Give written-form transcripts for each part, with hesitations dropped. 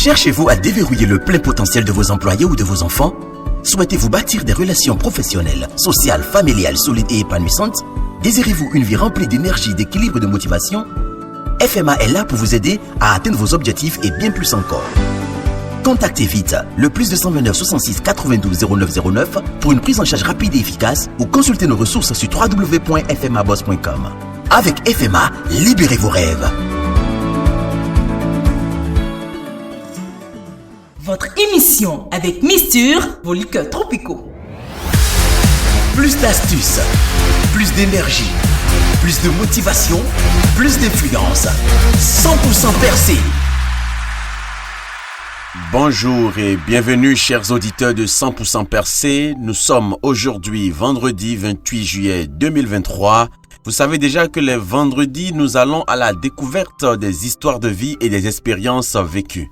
Cherchez-vous à déverrouiller le plein potentiel de vos employés ou de vos enfants? Souhaitez-vous bâtir des relations professionnelles, sociales, familiales, solides et épanouissantes? Désirez-vous une vie remplie d'énergie, d'équilibre et de motivation? FMA est là pour vous aider à atteindre vos objectifs et bien plus encore. Contactez vite le +229 66 92 09 09 pour une prise en charge rapide et efficace ou consultez nos ressources sur www.fmaboss.com. Avec FMA, libérez vos rêves. Votre émission avec Misture, vos liqueurs tropicaux. Plus d'astuces, plus d'énergie, plus de motivation, plus d'influence. 100% percé. Bonjour et bienvenue chers auditeurs de 100% percé. Nous sommes aujourd'hui vendredi 28 juillet 2023. Vous savez déjà que les vendredis, nous allons à la découverte des histoires de vie et des expériences vécues.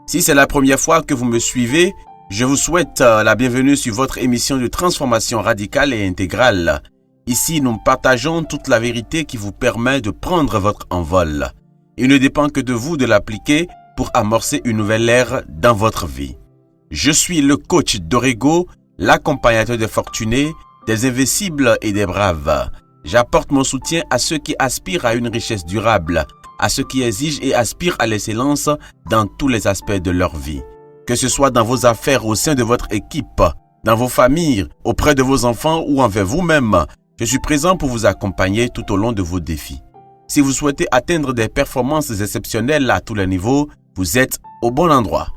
Si c'est la première fois que vous me suivez, je vous souhaite la bienvenue sur votre émission de transformation radicale et intégrale. Ici, nous partageons toute la vérité qui vous permet de prendre votre envol. Il ne dépend que de vous de l'appliquer pour amorcer une nouvelle ère dans votre vie. Je suis le coach d'Orego, l'accompagnateur des fortunés, des invincibles et des braves. J'apporte mon soutien à ceux qui aspirent à une richesse durable, à ceux qui exigent et aspirent à l'excellence dans tous les aspects de leur vie. Que ce soit dans vos affaires au sein de votre équipe, dans vos familles, auprès de vos enfants ou envers vous-même, je suis présent pour vous accompagner tout au long de vos défis. Si vous souhaitez atteindre des performances exceptionnelles à tous les niveaux, vous êtes au bon endroit.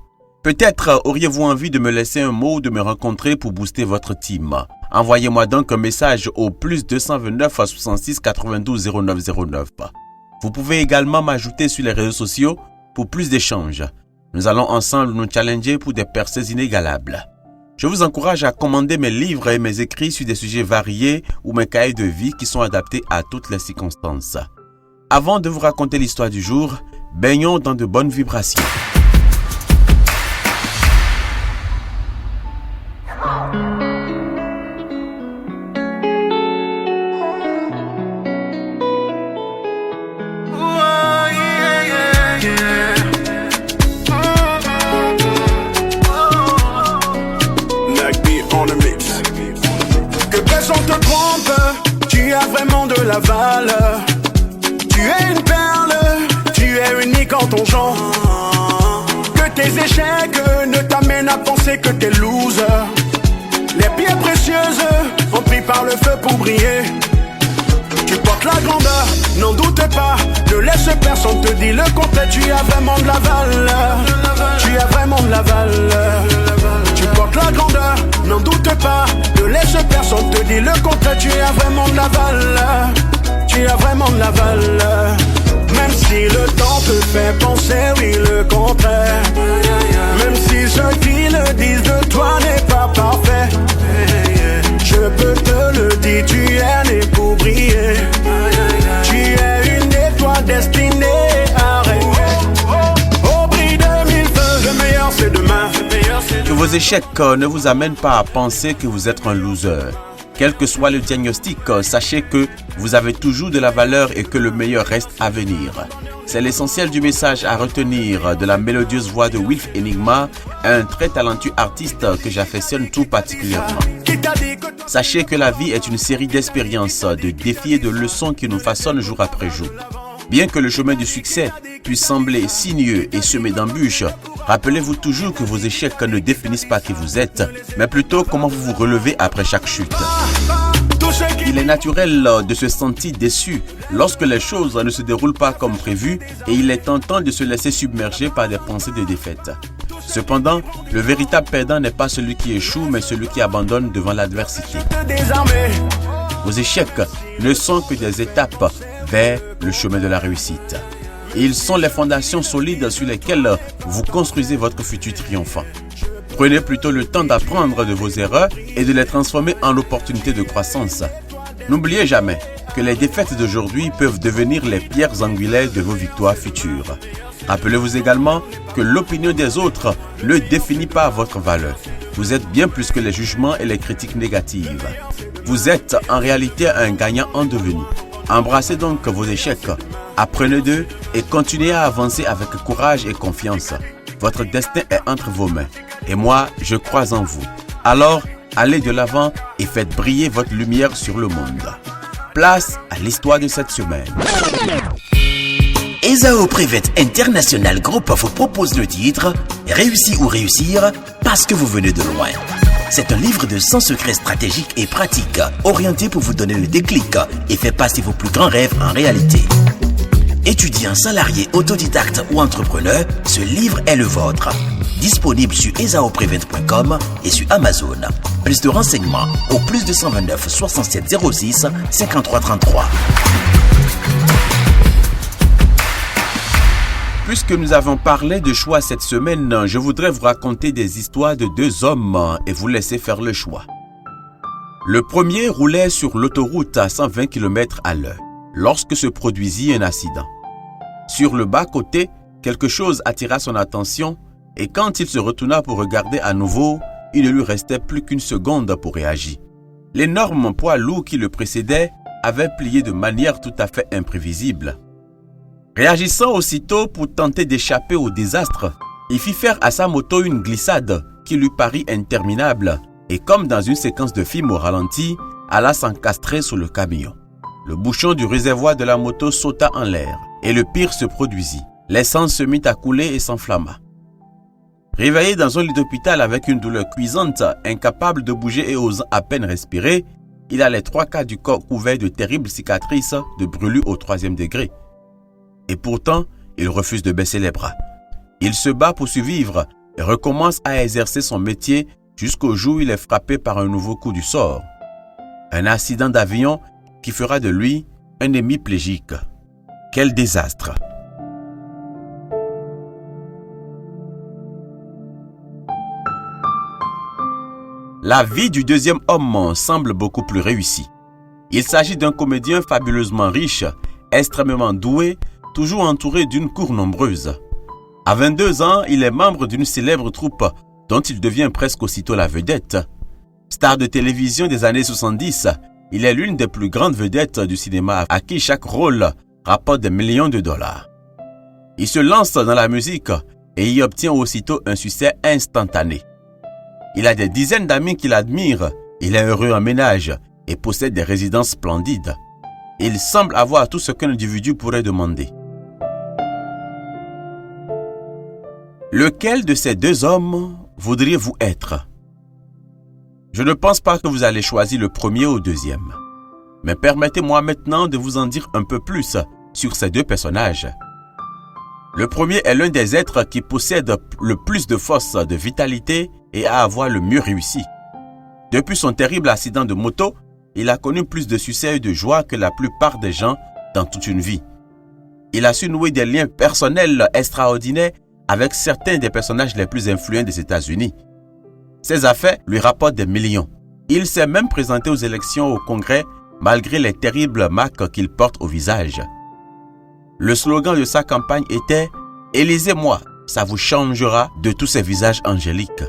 Peut-être auriez-vous envie de me laisser un mot ou de me rencontrer pour booster votre team. Envoyez-moi donc un message au +229 66 92 09 09. Vous pouvez également m'ajouter sur les réseaux sociaux pour plus d'échanges. Nous allons ensemble nous challenger pour des percées inégalables. Je vous encourage à commander mes livres et mes écrits sur des sujets variés ou mes cahiers de vie qui sont adaptés à toutes les circonstances. Avant de vous raconter l'histoire du jour, baignons dans de bonnes vibrations. La valeur. Tu es une perle, tu es unique en ton genre. Que tes échecs ne t'amènent à penser que t'es loser. Les pierres précieuses ont pris par le feu pour briller. Tu portes la grandeur, n'en doute pas. Ne laisse personne te dire le contraire. Tu as vraiment de la valeur. Tu as vraiment de la valeur. Tu portes la grandeur, n'en doute pas. Ne laisse personne te dire le contraire. Tu as vraiment de la valeur. Tu as vraiment de la valeur. Même si le temps te fait penser, oui, le contraire. Même si ceux qui le disent de toi n'est pas parfait. Je peux te le dire, tu es né pour briller. Tu es une étoile destinée à régner. Au prix de mille feux, le meilleur c'est demain. Que vos échecs ne vous amènent pas à penser que vous êtes un loser. Quel que soit le diagnostic, sachez que vous avez toujours de la valeur et que le meilleur reste à venir. C'est l'essentiel du message à retenir de la mélodieuse voix de Wilf Enigma, un très talentueux artiste que j'affectionne tout particulièrement. Sachez que la vie est une série d'expériences, de défis et de leçons qui nous façonnent jour après jour. Bien que le chemin du succès puisse sembler sinueux et semé d'embûches, rappelez-vous toujours que vos échecs ne définissent pas qui vous êtes, mais plutôt comment vous vous relevez après chaque chute. Il est naturel de se sentir déçu lorsque les choses ne se déroulent pas comme prévu et il est tentant de se laisser submerger par des pensées de défaite. Cependant, le véritable perdant n'est pas celui qui échoue, mais celui qui abandonne devant l'adversité. Vos échecs ne sont que des étapes vers le chemin de la réussite. Et ils sont les fondations solides sur lesquelles vous construisez votre futur triomphant. Prenez plutôt le temps d'apprendre de vos erreurs et de les transformer en opportunités de croissance. N'oubliez jamais que les défaites d'aujourd'hui peuvent devenir les pierres angulaires de vos victoires futures. Rappelez-vous également que l'opinion des autres ne définit pas votre valeur. Vous êtes bien plus que les jugements et les critiques négatives. Vous êtes en réalité un gagnant en devenir. Embrassez donc vos échecs Apprenez d'eux et continuez à avancer avec courage et confiance. Votre destin est entre vos mains. Et moi, je crois en vous. Alors, allez de l'avant et faites briller votre lumière sur le monde. Place à l'histoire de cette semaine. Ezao Private International Group vous propose le titre « Réussir ou réussir parce que vous venez de loin ». C'est un livre de 100 secrets stratégiques et pratiques, orienté pour vous donner le déclic et faire passer vos plus grands rêves en réalité. Étudiant, salarié, autodidacte ou entrepreneur, ce livre est le vôtre. Disponible sur ezaoprevent.com et sur Amazon. Plus de renseignements au plus 229 67 06 53 33. Puisque nous avons parlé de choix cette semaine, je voudrais vous raconter des histoires de deux hommes et vous laisser faire le choix. Le premier roulait sur l'autoroute à 120 km à l'heure lorsque se produisit un accident. Sur le bas-côté, quelque chose attira son attention et quand il se retourna pour regarder à nouveau, il ne lui restait plus qu'une seconde pour réagir. L'énorme poids lourd qui le précédait avait plié de manière tout à fait imprévisible. Réagissant aussitôt pour tenter d'échapper au désastre, il fit faire à sa moto une glissade qui lui parut interminable et comme dans une séquence de film au ralenti, alla s'encastrer sous le camion. Le bouchon du réservoir de la moto sauta en l'air et le pire se produisit. L'essence se mit à couler et s'enflamma. Réveillé dans un lit d'hôpital avec une douleur cuisante, incapable de bouger et osant à peine respirer, il a les 3/4 du corps couvert de terribles cicatrices de brûlures au 3e degré. Et pourtant, il refuse de baisser les bras. Il se bat pour survivre et recommence à exercer son métier jusqu'au jour où il est frappé par un nouveau coup du sort. Un accident d'avion qui fera de lui un hémiplégique. Quel désastre! La vie du deuxième homme semble beaucoup plus réussie. Il s'agit d'un comédien fabuleusement riche, extrêmement doué, toujours entouré d'une cour nombreuse. À 22 ans, il est membre d'une célèbre troupe dont il devient presque aussitôt la vedette. Star de télévision des années 70, il est l'une des plus grandes vedettes du cinéma à qui chaque rôle rapporte des millions de dollars. Il se lance dans la musique et y obtient aussitôt un succès instantané. Il a des dizaines d'amis qui l'admirent, il est heureux en ménage et possède des résidences splendides. Il semble avoir tout ce qu'un individu pourrait demander. Lequel de ces deux hommes voudriez-vous être? Je ne pense pas que vous allez choisir le premier ou le deuxième. Mais permettez-moi maintenant de vous en dire un peu plus sur ces deux personnages. Le premier est l'un des êtres qui possède le plus de force, de vitalité et à avoir le mieux réussi. Depuis son terrible accident de moto, il a connu plus de succès et de joie que la plupart des gens dans toute une vie. Il a su nouer des liens personnels extraordinaires avec certains des personnages les plus influents des États-Unis. Ses affaires lui rapportent des millions. Il s'est même présenté aux élections au Congrès malgré les terribles marques qu'il porte au visage. Le slogan de sa campagne était « Élisez-moi, ça vous changera de tous ces visages angéliques ».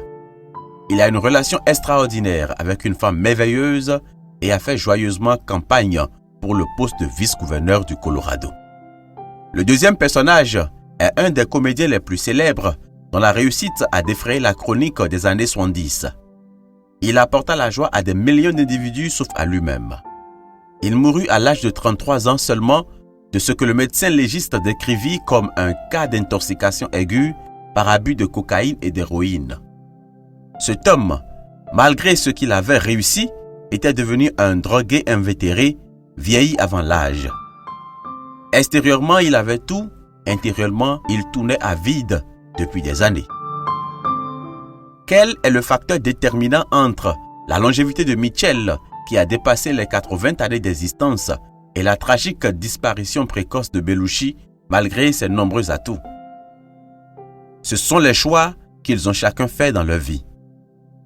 Il a une relation extraordinaire avec une femme merveilleuse et a fait joyeusement campagne pour le poste de vice-gouverneur du Colorado. Le deuxième personnage est un des comédiens les plus célèbres dont la réussite a défrayé la chronique des années 70. Il apporta la joie à des millions d'individus sauf à lui-même. Il mourut à l'âge de 33 ans seulement de ce que le médecin légiste décrivit comme un cas d'intoxication aiguë par abus de cocaïne et d'héroïne. Cet homme, malgré ce qu'il avait réussi, était devenu un drogué invétéré, vieilli avant l'âge. Extérieurement, il avait tout, intérieurement, il tournait à vide depuis des années. Quel est le facteur déterminant entre la longévité de Mitchell, qui a dépassé les 80 années d'existence, et la tragique disparition précoce de Belushi, malgré ses nombreux atouts? Ce sont les choix qu'ils ont chacun fait dans leur vie.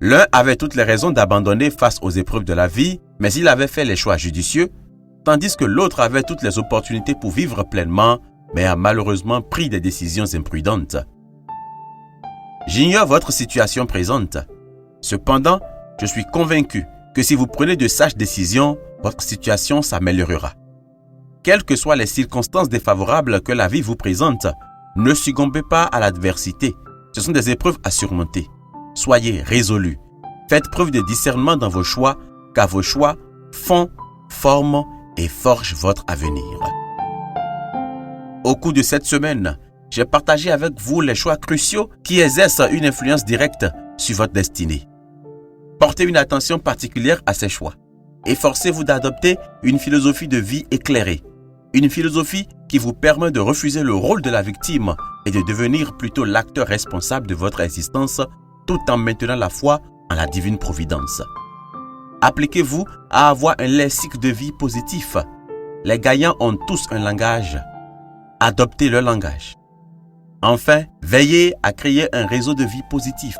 L'un avait toutes les raisons d'abandonner face aux épreuves de la vie, mais il avait fait les choix judicieux, tandis que l'autre avait toutes les opportunités pour vivre pleinement, mais a malheureusement pris des décisions imprudentes. J'ignore votre situation présente. Cependant, je suis convaincu que si vous prenez de sages décisions, votre situation s'améliorera. Quelles que soient les circonstances défavorables que la vie vous présente, ne succombez pas à l'adversité. Ce sont des épreuves à surmonter. Soyez résolus. Faites preuve de discernement dans vos choix, car vos choix font, forment et forgent votre avenir. Au cours de cette semaine, j'ai partagé avec vous les choix cruciaux qui exercent une influence directe sur votre destinée. Portez une attention particulière à ces choix. Efforcez-vous d'adopter une philosophie de vie éclairée. Une philosophie qui vous permet de refuser le rôle de la victime et de devenir plutôt l'acteur responsable de votre existence tout en maintenant la foi en la divine providence. Appliquez-vous à avoir un lexique de vie positif. Les gagnants ont tous un langage. Adoptez leur langage. Enfin, veillez à créer un réseau de vie positif.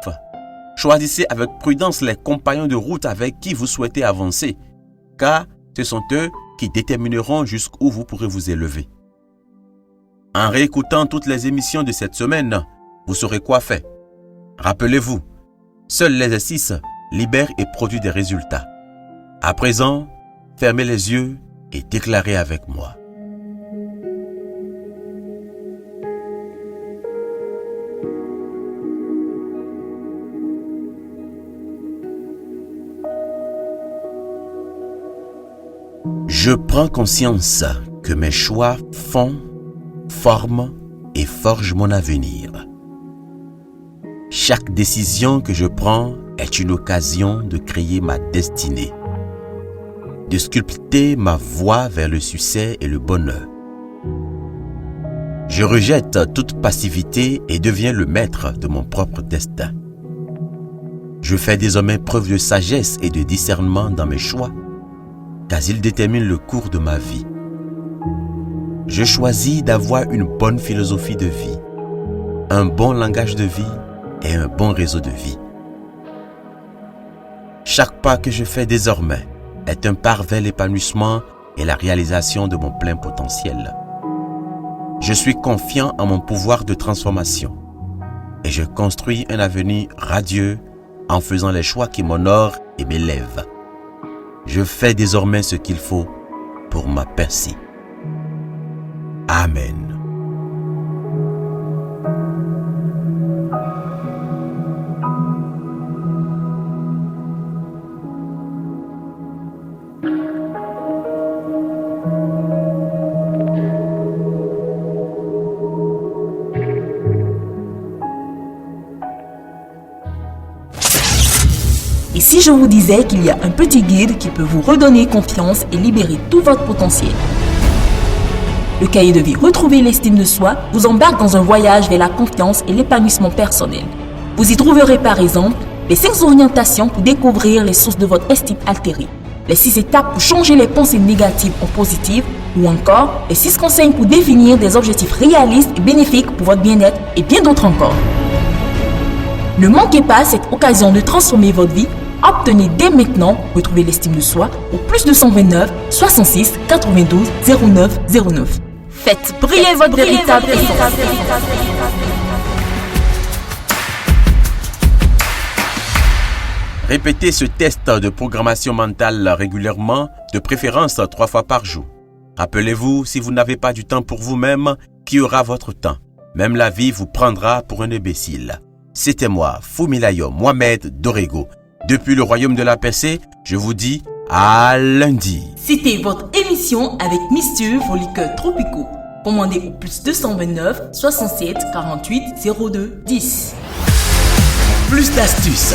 Choisissez avec prudence les compagnons de route avec qui vous souhaitez avancer, car ce sont eux qui détermineront jusqu'où vous pourrez vous élever. En réécoutant toutes les émissions de cette semaine, vous saurez quoi faire. Rappelez-vous, seul l'exercice libère et produit des résultats. À présent, fermez les yeux et déclarez avec moi. Je prends conscience que mes choix font, forment et forgent mon avenir. Chaque décision que je prends est une occasion de créer ma destinée, de sculpter ma voie vers le succès et le bonheur. Je rejette toute passivité et deviens le maître de mon propre destin. Je fais désormais preuve de sagesse et de discernement dans mes choix, car ils déterminent le cours de ma vie. Je choisis d'avoir une bonne philosophie de vie, un bon langage de vie et un bon réseau de vie. Chaque pas que je fais désormais est un pas vers l'épanouissement et la réalisation de mon plein potentiel. Je suis confiant en mon pouvoir de transformation et je construis un avenir radieux en faisant les choix qui m'honorent et m'élèvent. Je fais désormais ce qu'il faut pour ma percée. Amen. Et si je vous disais qu'il y a un petit guide qui peut vous redonner confiance et libérer tout votre potentiel? Le cahier de vie Retrouver l'estime de soi vous embarque dans un voyage vers la confiance et l'épanouissement personnel. Vous y trouverez par exemple les 5 orientations pour découvrir les sources de votre estime altérée, les 6 étapes pour changer les pensées négatives en positives ou encore les 6 conseils pour définir des objectifs réalistes et bénéfiques pour votre bien-être et bien d'autres encore. Ne manquez pas cette occasion de transformer votre vie. Obtenez dès maintenant Retrouver l'estime de soi au +229 66 92 09 09. Faites briller votre véritable essence. Répétez ce test de programmation mentale régulièrement, de préférence 3 fois par jour. Rappelez-vous, si vous n'avez pas du temps pour vous-même, qui aura votre temps? Même la vie vous prendra pour un imbécile. C'était moi, Fumilayo Mohamed Dorego. Depuis le royaume de la percée, je vous dis à lundi. C'était votre émission avec Misture vos liqueurs tropicaux. Commandez au +229 67 48 02 10. Plus d'astuces,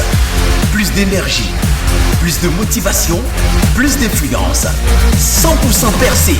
plus d'énergie, plus de motivation, plus d'influence. 100% percé.